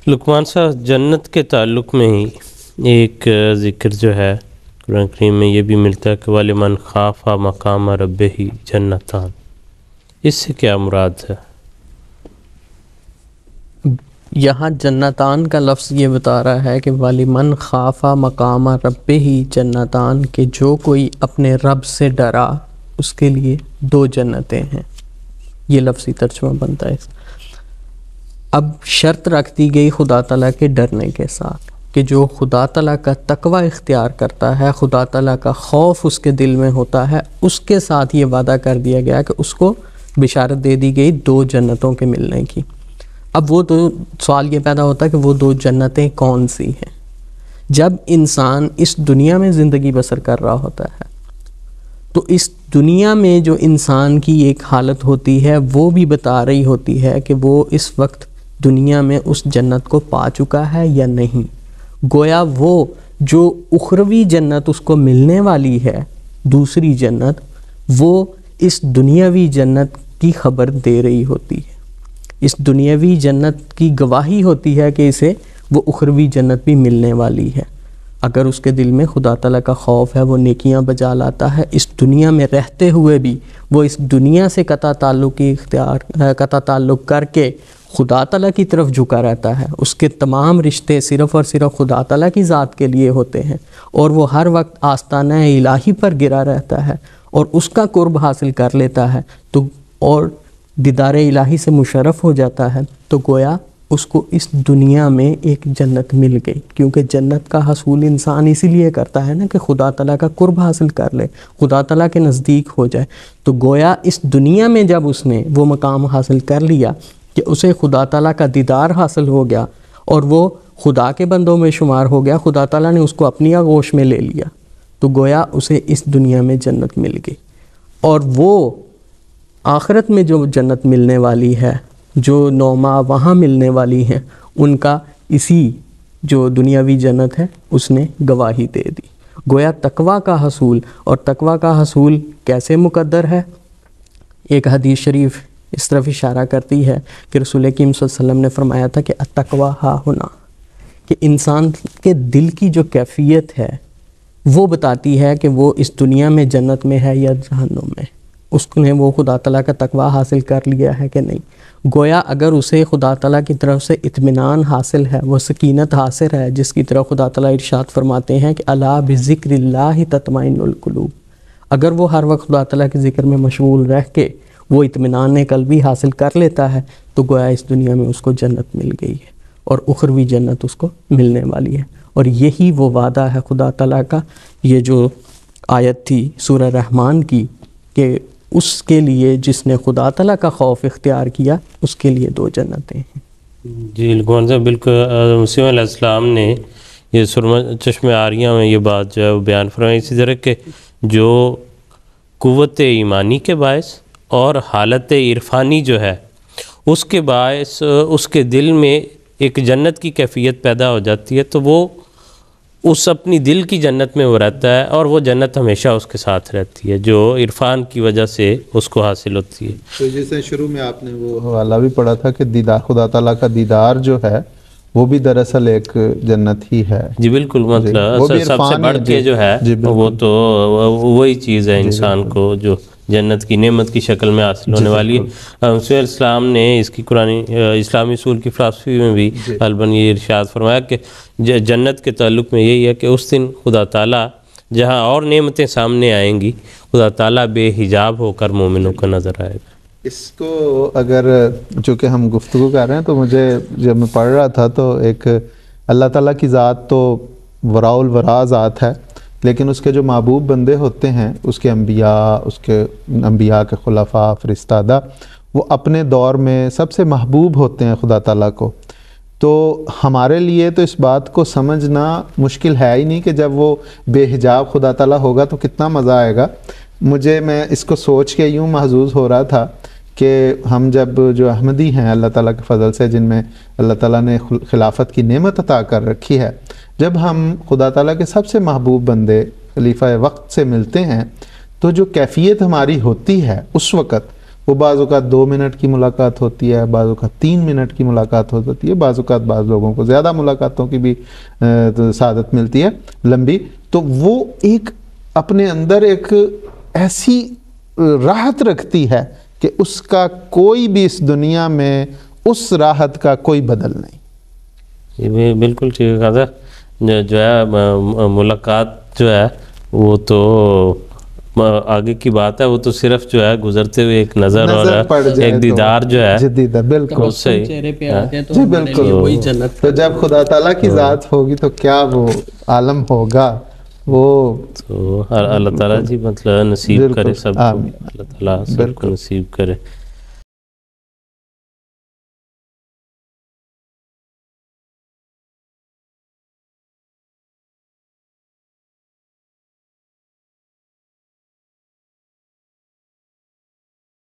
لقمان صاحب جنت کے تعلق میں ہی ایک ذکر جو ہے قرآن کریم میں یہ بھی ملتا ہے کہ وَلِمَنْ خَافَ مَقَامَ رَبِّهِ جنتان، اس سے کیا مراد ہے؟ یہاں جنتان کا لفظ یہ بتا رہا ہے کہ وَلِمَنْ خَافَ مَقَامَ رَبِّهِ جنتان، کہ جو کوئی اپنے رب سے ڈرا اس کے لیے 2 جنتیں ہیں. یہ لفظی ترجمہ بنتا ہے. اب شرط رکھ دی گئی خدا تعالیٰ کے ڈرنے کے ساتھ کہ جو خدا تعالیٰ کا تقوی اختیار کرتا ہے، خدا تعالیٰ کا خوف اس کے دل میں ہوتا ہے، اس کے ساتھ یہ وعدہ کر دیا گیا کہ اس کو بشارت دے دی گئی 2 جنتوں کے ملنے کی. اب وہ سوال یہ پیدا ہوتا ہے کہ وہ 2 جنتیں کون سی ہیں؟ جب انسان اس دنیا میں زندگی بسر کر رہا ہوتا ہے تو اس دنیا میں جو انسان کی ایک حالت ہوتی ہے وہ بھی بتا رہی ہوتی ہے کہ وہ اس وقت دنیا میں اس جنت کو پا چکا ہے یا نہیں. گویا وہ جو اخروی جنت اس کو ملنے والی ہے، دوسری جنت، وہ اس دنیاوی جنت کی خبر دے رہی ہوتی ہے، اس دنیاوی جنت کی گواہی ہوتی ہے کہ اسے وہ اخروی جنت بھی ملنے والی ہے. اگر اس کے دل میں خدا تعالیٰ کا خوف ہے، وہ نیکیاں بجا لاتا ہے، اس دنیا میں رہتے ہوئے بھی وہ اس دنیا سے قطع تعلق کر کے خدا تعالیٰ کی طرف جھکا رہتا ہے، اس کے تمام رشتے صرف اور صرف خدا تعالیٰ کی ذات کے لیے ہوتے ہیں، اور وہ ہر وقت آستانہ الہی پر گرا رہتا ہے اور اس کا قرب حاصل کر لیتا ہے تو اور دیدار الہی سے مشرف ہو جاتا ہے، تو گویا اس کو اس دنیا میں ایک جنت مل گئی. کیونکہ جنت کا حصول انسان اسی لیے کرتا ہے نا کہ خدا تعالیٰ کا قرب حاصل کر لے، خدا تعالیٰ کے نزدیک ہو جائے. تو گویا اس دنیا میں جب اس نے وہ مقام حاصل کر لیا کہ اسے خدا تعالیٰ کا دیدار حاصل ہو گیا اور وہ خدا کے بندوں میں شمار ہو گیا، خدا تعالیٰ نے اس کو اپنی آغوش میں لے لیا، تو گویا اسے اس دنیا میں جنت مل گئی. اور وہ آخرت میں جو جنت ملنے والی ہے، جو 9 ماہ وہاں ملنے والی ہیں، ان کا اسی جو دنیاوی جنت ہے اس نے گواہی دے دی. گویا تقوی کا حصول، اور تقوی کا حصول کیسے مقدر ہے؟ ایک حدیث شریف اس طرف اشارہ کرتی ہے کہ رسول کریم صلی اللہ علیہ وسلم نے فرمایا تھا کہ التقویٰ ہا ہنا، کہ انسان کے دل کی جو کیفیت ہے وہ بتاتی ہے کہ وہ اس دنیا میں جنت میں ہے یا جہنم میں. اس نے وہ خدا تعالیٰ کا تقویٰ حاصل کر لیا ہے کہ نہیں. گویا اگر اسے خدا تعالیٰ کی طرف سے اطمینان حاصل ہے، وہ سکینت حاصل ہے، جس کی طرف خدا تعالیٰ ارشاد فرماتے ہیں کہ الا بذکر اللہ تطمئن القلوب، اگر وہ ہر وقت خدا تعالیٰ کے ذکر میں مشغول رہ کے وہ اطمینان قلبی حاصل کر لیتا ہے تو گویا اس دنیا میں اس کو جنت مل گئی ہے اور اخروی جنت اس کو ملنے والی ہے. اور یہی وہ وعدہ ہے خدا تعالیٰ کا، یہ جو آیت تھی سورہ رحمان کی، کہ اس کے لیے جس نے خدا تعالیٰ کا خوف اختیار کیا اس کے لیے 2 جنتیں ہیں. جی لقمان صاحب بالکل مسیح علیہ السلام نے یہ سرمہ چشم عاریہ میں یہ بات جو ہے وہ بیان فرمائی، اسی طرح کہ جو قوت ایمانی کے باعث اور حالت عرفانی جو ہے اس کے باعث اس کے دل میں ایک جنت کی کیفیت پیدا ہو جاتی ہے، تو وہ اس اپنی دل کی جنت میں وہ رہتا ہے اور وہ جنت ہمیشہ اس کے ساتھ رہتی ہے جو عرفان کی وجہ سے اس کو حاصل ہوتی ہے. تو جیسے شروع میں آپ نے وہ حوالہ بھی پڑھا تھا کہ دیدار خدا تعالیٰ کا دیدار جو ہے وہ بھی دراصل ایک جنت ہی ہے. جی بالکل، مطلب سب سے بڑھ کے جو ہے وہ تو وہی چیز ہے انسان کو جو جنت کی نعمت کی شکل میں حاصل ہونے والی ہے. مسیح علیہ السلام نے اس کی قرآن اسلامی اصول کی فلسفی میں بھی غالباً یہ ارشاد فرمایا کہ جنت کے تعلق میں یہی ہے کہ اس دن خدا تعالیٰ جہاں اور نعمتیں سامنے آئیں گی، خدا تعالیٰ بے حجاب ہو کر مومنوں کو نظر آئے گا. اس کو اگر چونکہ ہم گفتگو کر رہے ہیں تو مجھے جب میں پڑھ رہا تھا تو ایک اللہ تعالیٰ کی ذات تو وراء الورا ذات ہے، لیکن اس کے جو محبوب بندے ہوتے ہیں، اس کے انبیاء کے خلفاء فرستادہ، وہ اپنے دور میں سب سے محبوب ہوتے ہیں خدا تعالیٰ کو. تو ہمارے لیے تو اس بات کو سمجھنا مشکل ہے ہی نہیں کہ جب وہ بے حجاب خدا تعالیٰ ہوگا تو کتنا مزہ آئے گا. میں اس کو سوچ کے یوں محظوظ ہو رہا تھا کہ ہم جب جو احمدی ہیں اللہ تعالیٰ کے فضل سے، جن میں اللہ تعالیٰ نے خلافت کی نعمت عطا کر رکھی ہے، جب ہم خدا تعالیٰ کے سب سے محبوب بندے خلیفہ وقت سے ملتے ہیں تو جو کیفیت ہماری ہوتی ہے اس وقت وہ بعض اوقات 2 منٹ کی ملاقات ہوتی ہے، بعض اوقات 3 منٹ کی ملاقات ہوتی ہے، بعض اوقات بعض لوگوں کو زیادہ ملاقاتوں کی بھی سعادت ملتی ہے لمبی. تو وہ ایک اپنے اندر ایک ایسی راحت رکھتی ہے کہ اس کا کوئی بھی اس دنیا میں اس راحت کا کوئی بدل نہیں. یہ بالکل ٹھیک ہے. جو ہے ملاقات جو ہے وہ تو آگے کی بات ہے، وہ تو صرف جو ہے گزرتے ہوئے ایک نظر اور ایک دیدار جو ہے جدیدہ بالکل چہرے پہ آ جائے تو جی ہمارے لیے وہی جنت. تو جب خدا تعالیٰ کی ذات ہوگی تو کیا وہ عالم ہوگا. وہ تو اللہ تعالیٰ جی مطلب نصیب کرے سب کو، اللہ تعالیٰ سب کو نصیب کرے.